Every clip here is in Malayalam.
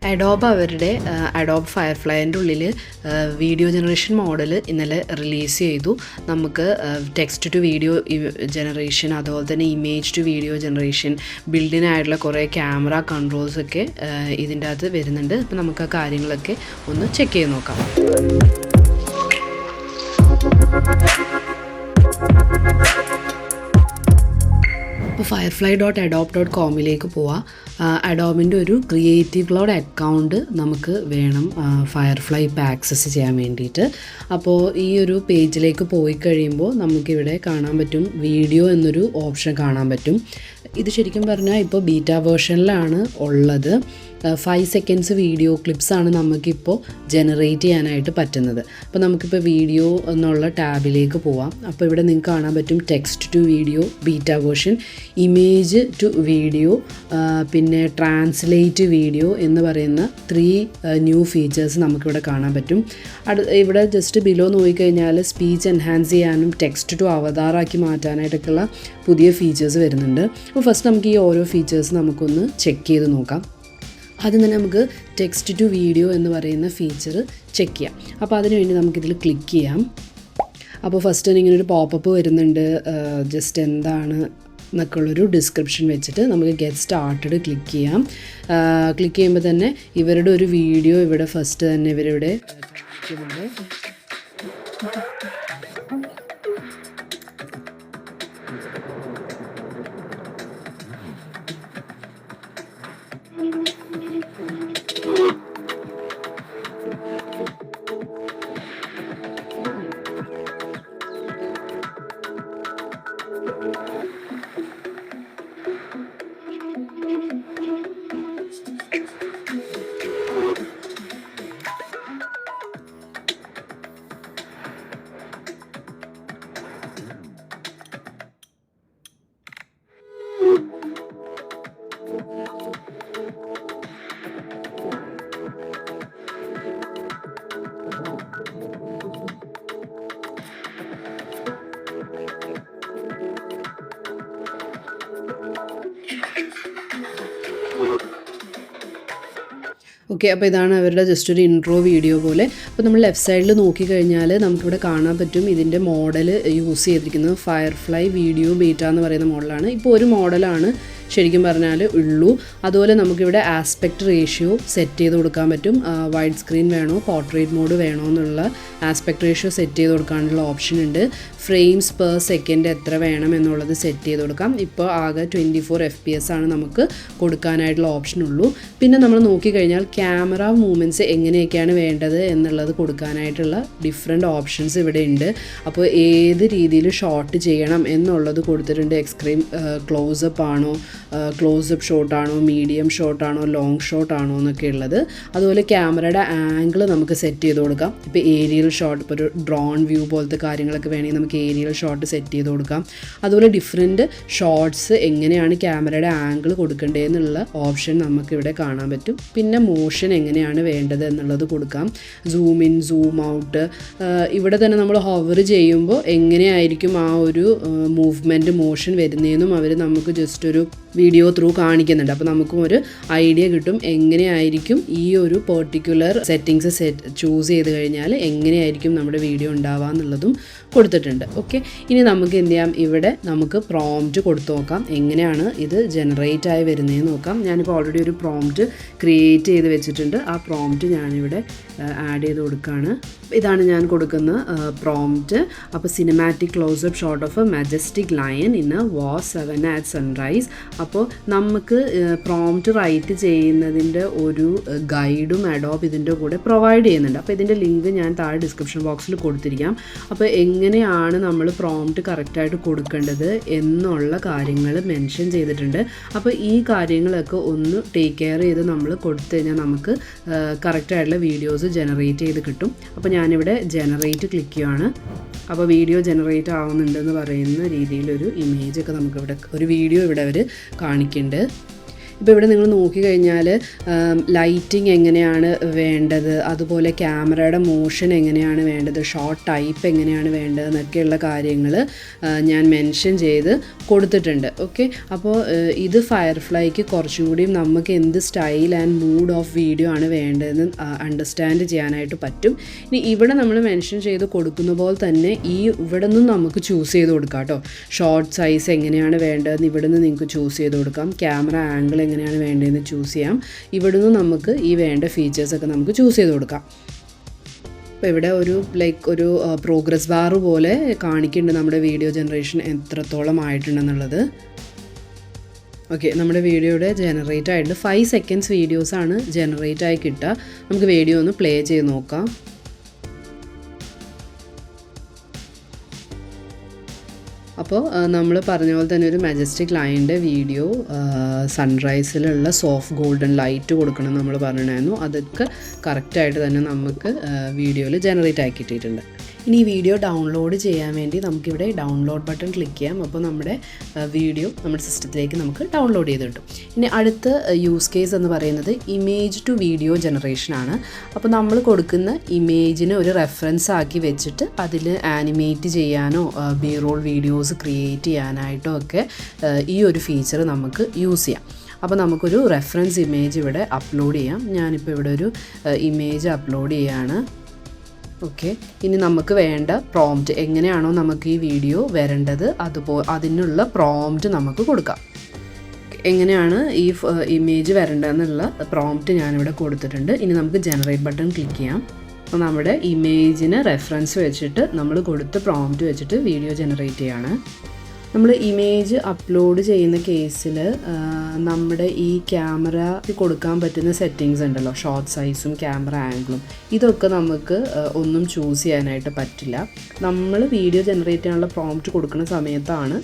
അഡോബ് അവരുടെ അഡോബ് ഫയർഫ്ലൈൻ്റെ ഉള്ളിൽ വീഡിയോ ജനറേഷൻ മോഡൽ ഇന്നലെ റിലീസ് ചെയ്തു. നമുക്ക് ടെക്സ്റ്റ് ടു വീഡിയോ ജനറേഷൻ, അതുപോലെ തന്നെ ഇമേജ് ടു വീഡിയോ ജനറേഷൻ, ബിൽഡിനായിട്ടുള്ള കുറേ ക്യാമറ കൺട്രോൾസൊക്കെ ഇതിൻ്റെ അകത്ത് വരുന്നുണ്ട്. അപ്പോൾ നമുക്ക് ആ കാര്യങ്ങളൊക്കെ ഒന്ന് ചെക്ക് ചെയ്ത് നോക്കാം. ഇപ്പോൾ firefly.adobe.com പോവാം. അഡോബിൻ്റെ ഒരു ക്രിയേറ്റീവ് ക്ലൗഡ് അക്കൗണ്ട് നമുക്ക് വേണം ഫയർഫ്ലൈ ഇപ്പോൾ ആക്സസ് ചെയ്യാൻ വേണ്ടിയിട്ട്. അപ്പോൾ ഈ ഒരു പേജിലേക്ക് പോയി കഴിയുമ്പോൾ നമുക്കിവിടെ കാണാൻ പറ്റും, വീഡിയോ എന്നൊരു ഓപ്ഷൻ കാണാൻ പറ്റും. ഇത് ശരിക്കും പറഞ്ഞാൽ ഇപ്പോൾ ബീറ്റ വേർഷനിലാണ് ഉള്ളത്. 5 സെക്കൻഡ്സ് വീഡിയോ ക്ലിപ്സാണ് നമുക്കിപ്പോൾ ജനറേറ്റ് ചെയ്യാനായിട്ട് പറ്റുന്നത്. അപ്പോൾ നമുക്കിപ്പോൾ വീഡിയോ എന്നുള്ള ടാബിലേക്ക് പോവാം. അപ്പോൾ ഇവിടെ നിങ്ങൾക്ക് കാണാൻ പറ്റും text to video beta version, image to video, പിന്നെ ട്രാൻസ്ലേറ്റ് വീഡിയോ എന്ന് പറയുന്ന 3 ന്യൂ ഫീച്ചേഴ്സ് നമുക്കിവിടെ കാണാൻ പറ്റും. ഇവിടെ ജസ്റ്റ് ബിലോ നോക്കിക്കഴിഞ്ഞാൽ സ്പീച്ച് എൻഹാൻസ് ചെയ്യാനും ടെക്സ്റ്റ് ടു അവതാറാക്കി മാറ്റാനായിട്ടൊക്കെയുള്ള പുതിയ ഫീച്ചേഴ്സ് വരുന്നുണ്ട്. അപ്പോൾ ഫസ്റ്റ് നമുക്ക് ഈ ഓരോ ഫീച്ചേഴ്സ് നമുക്കൊന്ന് ചെക്ക് ചെയ്ത് നോക്കാം. ആദ്യം തന്നെ നമുക്ക് ടെക്സ്റ്റ് ടു വീഡിയോ എന്ന് പറയുന്ന ഫീച്ചർ ചെക്ക് ചെയ്യാം. അപ്പോൾ അതിനുവേണ്ടി നമുക്കിതിൽ ക്ലിക്ക് ചെയ്യാം. അപ്പോൾ ഫസ്റ്റ് തന്നെ ഇങ്ങനൊരു പോപ്പപ്പ് വരുന്നുണ്ട്, ജസ്റ്റ് എന്താണ് എന്നൊക്കെയുള്ളൊരു ഡിസ്ക്രിപ്ഷൻ വെച്ചിട്ട് നമുക്ക് ഗെറ്റ് സ്റ്റാർട്ടഡ് ക്ലിക്ക് ചെയ്യാം. ക്ലിക്ക് ചെയ്യുമ്പോൾ തന്നെ ഇവരുടെ ഒരു വീഡിയോ ഇവിടെ ഫസ്റ്റ് തന്നെ ഇവരിവിടെ ഓക്കെ. അപ്പോൾ ഇതാണ് അവരുടെ ജസ്റ്റ് ഒരു ഇൻട്രോ വീഡിയോ പോലെ. അപ്പോൾ നമ്മൾ ലെഫ്റ്റ് സൈഡിൽ നോക്കിക്കഴിഞ്ഞാൽ നമുക്കിവിടെ കാണാൻ പറ്റും ഇതിൻ്റെ മോഡൽ യൂസ് ചെയ്തിരിക്കുന്നത് ഫയർഫ്ലൈ വീഡിയോ ബീറ്റ എന്ന് പറയുന്ന മോഡലാണ്. ഇപ്പോൾ ഒരു മോഡലാണ് ശരിക്കും പറഞ്ഞാൽ ഉള്ളൂ. അതുപോലെ നമുക്കിവിടെ ആസ്പെക്റ്റ് റേഷ്യോ സെറ്റ് ചെയ്ത് കൊടുക്കാൻ പറ്റും. വൈഡ് സ്ക്രീൻ വേണോ, പോർട്രേറ്റ് മോഡ് വേണോ എന്നുള്ള ആസ്പെക്റ്റ് റേഷ്യോ സെറ്റ് ചെയ്ത് കൊടുക്കാനുള്ള ഓപ്ഷൻ ഉണ്ട്. ഫ്രെയിംസ് പെർ സെക്കൻഡ് എത്ര വേണം എന്നുള്ളത് സെറ്റ് ചെയ്ത് കൊടുക്കാം. ഇപ്പോൾ ആകെ 24 FPS ആണ് നമുക്ക് കൊടുക്കാനായിട്ടുള്ള ഓപ്ഷൻ ഉള്ളൂ. പിന്നെ നമ്മൾ നോക്കിക്കഴിഞ്ഞാൽ ക്യാമറ മൂവ്മെൻറ്റ്സ് എങ്ങനെയൊക്കെയാണ് വേണ്ടത് എന്നുള്ളത് കൊടുക്കാനായിട്ടുള്ള ഡിഫറെൻറ്റ് ഓപ്ഷൻസ് ഇവിടെ ഉണ്ട്. അപ്പോൾ ഏത് രീതിയിൽ ഷോട്ട് ചെയ്യണം എന്നുള്ളത് കൊടുത്തിട്ടുണ്ട്. എക്സ്ട്രീം ക്ലോസപ്പ് ആണോ, ക്ലോസപ്പ് ഷോട്ടാണോ, മീഡിയം ഷോട്ടാണോ, ലോങ് ഷോട്ടാണോ എന്നൊക്കെ ഉള്ളത്. അതുപോലെ ക്യാമറയുടെ ആംഗിൾ നമുക്ക് സെറ്റ് ചെയ്ത് കൊടുക്കാം. ഇപ്പോൾ ഏരിയൽ ഷോട്ട്, ഇപ്പോൾ ഒരു ഡ്രോൺ വ്യൂ പോലത്തെ കാര്യങ്ങളൊക്കെ വേണമെങ്കിൽ നമുക്ക് ഏരിയൽ ഷോട്ട് സെറ്റ് ചെയ്ത് കൊടുക്കാം. അതുപോലെ ഡിഫറെൻറ്റ് ഷോട്ട്സ് എങ്ങനെയാണ് ക്യാമറയുടെ ആംഗിൾ കൊടുക്കേണ്ടതെന്നുള്ള ഓപ്ഷൻ നമുക്കിവിടെ കാണാൻ പറ്റും. പിന്നെ മോഷൻ എങ്ങനെയാണ് വേണ്ടത് എന്നുള്ളത് കൊടുക്കാം. Zoom in, zoom out. ഇവിടെ തന്നെ നമ്മൾ ഹോവർ ചെയ്യുമ്പോൾ എങ്ങനെയായിരിക്കും ആ ഒരു മൂവ്മെൻറ്റ്, മോഷൻ വരുന്നതെന്നും അവർ നമുക്ക് ജസ്റ്റ് ഒരു വീഡിയോ ത്രൂ കാണിക്കുന്നുണ്ട്. അപ്പോൾ നമുക്കും ഒരു ഐഡിയ കിട്ടും എങ്ങനെയായിരിക്കും ഈ ഒരു പെർട്ടിക്കുലർ സെറ്റിങ്സ് ചൂസ് ചെയ്ത് കഴിഞ്ഞാൽ എങ്ങനെയായിരിക്കും നമ്മുടെ വീഡിയോ ഉണ്ടാവുക എന്നുള്ളതും കൊടുത്തിട്ടുണ്ട്. ഓക്കെ, ഇനി നമുക്ക് എന്ത് ചെയ്യാം, ഇവിടെ നമുക്ക് പ്രോംപ്റ്റ് കൊടുത്തു നോക്കാം എങ്ങനെയാണ് ഇത് ജനറേറ്റ് ആയി വരുന്നതെന്ന് നോക്കാം. ഞാനിപ്പോൾ ഓൾറെഡി ഒരു പ്രോംപ്റ്റ് ക്രിയേറ്റ് ചെയ്ത് വെച്ചിട്ടുണ്ട്. ആ പ്രോംപ്റ്റ് ഞാനിവിടെ ആഡ് ചെയ്ത് കൊടുക്കുകയാണ്. ഇതാണ് ഞാൻ കൊടുക്കുന്ന പ്രോംപ്റ്റ്. അപ്പോൾ cinematic close-up shot of A majestic lion in A was 7 at sunrise. അപ്പോൾ നമുക്ക് പ്രോംപ്റ്റ് റൈറ്റ് ചെയ്യുന്നതിൻ്റെ ഒരു ഗൈഡും അഡോബ് ഇതിൻ്റെ കൂടെ പ്രൊവൈഡ് ചെയ്യുന്നുണ്ട്. അപ്പോൾ ഇതിൻ്റെ ലിങ്ക് ഞാൻ താഴെ ഡിസ്ക്രിപ്ഷൻ ബോക്സിൽ കൊടുത്തിരിക്കാം. അപ്പോൾ എങ്ങനെയാണ് നമ്മൾ പ്രോംപ്റ്റ് കറക്റ്റായിട്ട് കൊടുക്കേണ്ടത് എന്നുള്ള കാര്യങ്ങൾ മെൻഷൻ ചെയ്തിട്ടുണ്ട്. അപ്പോൾ ഈ കാര്യങ്ങളൊക്കെ ഒന്ന് ടേക്ക് കെയർ ചെയ്ത് നമ്മൾ കൊടുത്തു കഴിഞ്ഞാൽ നമുക്ക് കറക്റ്റായിട്ടുള്ള വീഡിയോസ് ജനറേറ്റ് ചെയ്ത് കിട്ടും. അപ്പോൾ ഞാനിവിടെ ജനറേറ്റ് ക്ലിക്ക് ചെയ്യുകയാണ്. അപ്പോൾ വീഡിയോ ജനറേറ്റ് ആവുന്നുണ്ടെന്ന് പറയുന്ന രീതിയിലൊരു ഇമേജൊക്കെ നമുക്കിവിടെ, ഒരു വീഡിയോ ഇവിടെ അവർ കാണിക്കുന്നുണ്ട്. ഇപ്പോൾ ഇവിടെ നിങ്ങൾ നോക്കിക്കഴിഞ്ഞാൽ ലൈറ്റിംഗ് എങ്ങനെയാണ് വേണ്ടത്, അതുപോലെ ക്യാമറയുടെ മോഷൻ എങ്ങനെയാണ് വേണ്ടത്, ഷോട്ട് ടൈപ്പ് എങ്ങനെയാണ് വേണ്ടത് എന്നൊക്കെയുള്ള കാര്യങ്ങൾ ഞാൻ മെൻഷൻ ചെയ്ത് കൊടുത്തിട്ടുണ്ട്. ഓക്കെ, അപ്പോൾ ഇത് ഫയർഫ്ലൈക്ക് കുറച്ചും കൂടിയും നമുക്ക് എന്ത് style and mood off video ആണ് വേണ്ടതെന്ന് അണ്ടർസ്റ്റാൻഡ് ചെയ്യാനായിട്ട് പറ്റും. ഇനി ഇവിടെ നമ്മൾ മെൻഷൻ ചെയ്ത് കൊടുക്കുന്ന പോലെ തന്നെ ഇവിടെ നിന്നും നമുക്ക് ചൂസ് ചെയ്ത് കൊടുക്കാം കേട്ടോ. ഷോർട്ട് സൈസ് എങ്ങനെയാണ് വേണ്ടതെന്ന് ഇവിടെ നിന്ന് നിങ്ങൾക്ക് ചൂസ് ചെയ്ത് കൊടുക്കാം. ക്യാമറ ആംഗിൾ എങ്ങനെയാണ് വേണ്ടതെന്ന് ചൂസ് ചെയ്യാം. ഇവിടെ നിന്ന് നമുക്ക് ഈ വേണ്ട ഫീച്ചേഴ്സൊക്കെ നമുക്ക് ചൂസ് ചെയ്ത് കൊടുക്കാം. അപ്പോൾ ഇവിടെ ഒരു പ്രോഗ്രസ് ബാർ പോലെ കാണിക്കുന്നുണ്ട് നമ്മുടെ വീഡിയോ ജനറേഷൻ എത്രത്തോളം ആയിട്ടുണ്ടെന്നുള്ളത്. ഓക്കെ, നമ്മുടെ വീഡിയോയുടെ ജനറേറ്റ് ആയിട്ട് 5 സെക്കൻഡ്സ് വീഡിയോസാണ് ജനറേറ്റ് ആയി കിട്ടുക. നമുക്ക് വീഡിയോ ഒന്ന് പ്ലേ ചെയ്ത് നോക്കാം. അപ്പോൾ നമ്മൾ പറഞ്ഞ പോലെ തന്നെ ഒരു മജസ്റ്റിക് ലൈനിൻ്റെ വീഡിയോ സൺറൈസിലുള്ള സോഫ്റ്റ് ഗോൾഡൻ ലൈറ്റ് കൊടുക്കണം നമ്മൾ പറഞ്ഞിട്ടുണ്ടായിരുന്നു. അതൊക്കെ കറക്റ്റായിട്ട് തന്നെ നമുക്ക് വീഡിയോയിൽ ജനറേറ്റ് ആക്കി കിട്ടിയിട്ടുണ്ട്. ഇനി ഈ വീഡിയോ ഡൗൺലോഡ് ചെയ്യാൻ വേണ്ടി നമുക്കിവിടെ ഡൗൺലോഡ് ബട്ടൺ ക്ലിക്ക് ചെയ്യാം. അപ്പോൾ നമ്മുടെ വീഡിയോ നമ്മുടെ സിസ്റ്റത്തിലേക്ക് നമുക്ക് ഡൗൺലോഡ് ചെയ്ത് കിട്ടും. ഇനി അടുത്ത യൂസ് കേസ് എന്ന് പറയുന്നത് ഇമേജ് ടു വീഡിയോ ജനറേഷനാണ്. അപ്പോൾ നമ്മൾ കൊടുക്കുന്ന ഇമേജിനെ ഒരു റെഫറൻസ് ആക്കി വെച്ചിട്ട് അതിൽ ആനിമേറ്റ് ചെയ്യാനോ ബി റോൾ വീഡിയോസ് ക്രിയേറ്റ് ചെയ്യാനായിട്ടോ ഒക്കെ ഈ ഒരു ഫീച്ചർ നമുക്ക് യൂസ് ചെയ്യാം. അപ്പോൾ നമുക്കൊരു റെഫറൻസ് ഇമേജ് ഇവിടെ അപ്ലോഡ് ചെയ്യാം. ഞാനിപ്പോൾ ഇവിടെ ഒരു ഇമേജ് അപ്ലോഡ് ചെയ്യാണ്. ഓക്കെ, ഇനി നമുക്ക് വേണ്ട പ്രോംപ്റ്റ് എങ്ങനെയാണോ നമുക്ക് ഈ വീഡിയോ വരേണ്ടത് അതിനുള്ള പ്രോംപ്റ്റ് നമുക്ക് കൊടുക്കാം. എങ്ങനെയാണ് ഈ ഇമേജ് വരേണ്ടതെന്നുള്ള പ്രോംപ്റ്റ് ഞാനിവിടെ കൊടുത്തിട്ടുണ്ട്. ഇനി നമുക്ക് ജനറേറ്റ് ബട്ടൺ ക്ലിക്ക് ചെയ്യാം. അപ്പോൾ നമ്മുടെ ഇമേജിന് റെഫറൻസ് വെച്ചിട്ട് നമ്മൾ കൊടുത്ത പ്രോംപ്റ്റ് വെച്ചിട്ട് വീഡിയോ ജനറേറ്റ് ചെയ്യാണ്. നമ്മൾ ഇമേജ് അപ്ലോഡ് ചെയ്യുന്ന കേസിൽ നമ്മുടെ ഈ ക്യാമറ കൊടുക്കാൻ പറ്റുന്ന സെറ്റിങ്സ് ഉണ്ടല്ലോ, ഷോർട്ട് സൈസും ക്യാമറ ആംഗിളും, ഇതൊക്കെ നമുക്ക് ഒന്നും ചൂസ് ചെയ്യാനായിട്ട് പറ്റില്ല. നമ്മൾ വീഡിയോ ജനറേറ്റ് ചെയ്യാനുള്ള പ്രോംപ്റ്റ് കൊടുക്കുന്ന സമയത്താണ്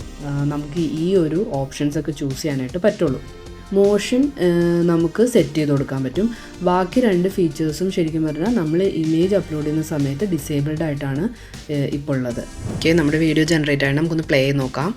നമുക്ക് ഈ ഒരു ഓപ്ഷൻസൊക്കെ ചൂസ് ചെയ്യാനായിട്ട് പറ്റുള്ളൂ. മോഷൻ നമുക്ക് സെറ്റ് ചെയ്ത് കൊടുക്കാൻ പറ്റും. ബാക്കി 2 ഫീച്ചേഴ്സും ശരിക്കും പറഞ്ഞാൽ നമ്മൾ ഇമേജ് അപ്ലോഡ് ചെയ്യുന്ന സമയത്ത് ഡിസേബിൾഡ് ആയിട്ടാണ് ഇപ്പോൾ ഉള്ളത്. ഓക്കെ, നമ്മുടെ വീഡിയോ ജനറേറ്റ് ആയിട്ട് നമുക്കൊന്ന് പ്ലേ ചെയ്ത് നോക്കാം.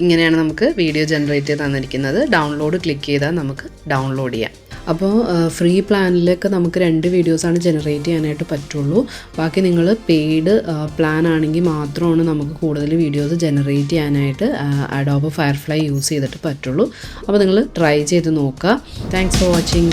ഇങ്ങനെയാണ് നമുക്ക് വീഡിയോ ജനറേറ്റ് ചെയ്ത് തന്നിരിക്കുന്നത്. ഡൗൺലോഡ് ക്ലിക്ക് ചെയ്താൽ നമുക്ക് ഡൗൺലോഡ് ചെയ്യാം. അപ്പോൾ ഫ്രീ പ്ലാനിലൊക്കെ നമുക്ക് 2 വീഡിയോസാണ് ജനറേറ്റ് ചെയ്യാനായിട്ട് പറ്റുള്ളൂ. ബാക്കി നിങ്ങൾ പെയ്ഡ് പ്ലാൻ ആണെങ്കിൽ മാത്രമാണ് നമുക്ക് കൂടുതൽ വീഡിയോസ് ജനറേറ്റ് ചെയ്യാനായിട്ട് അഡോബ് ഫയർഫ്ലൈ യൂസ് ചെയ്തിട്ട് പറ്റുള്ളൂ. അപ്പോൾ നിങ്ങൾ ട്രൈ ചെയ്ത് നോക്കുക. Thanks for watching.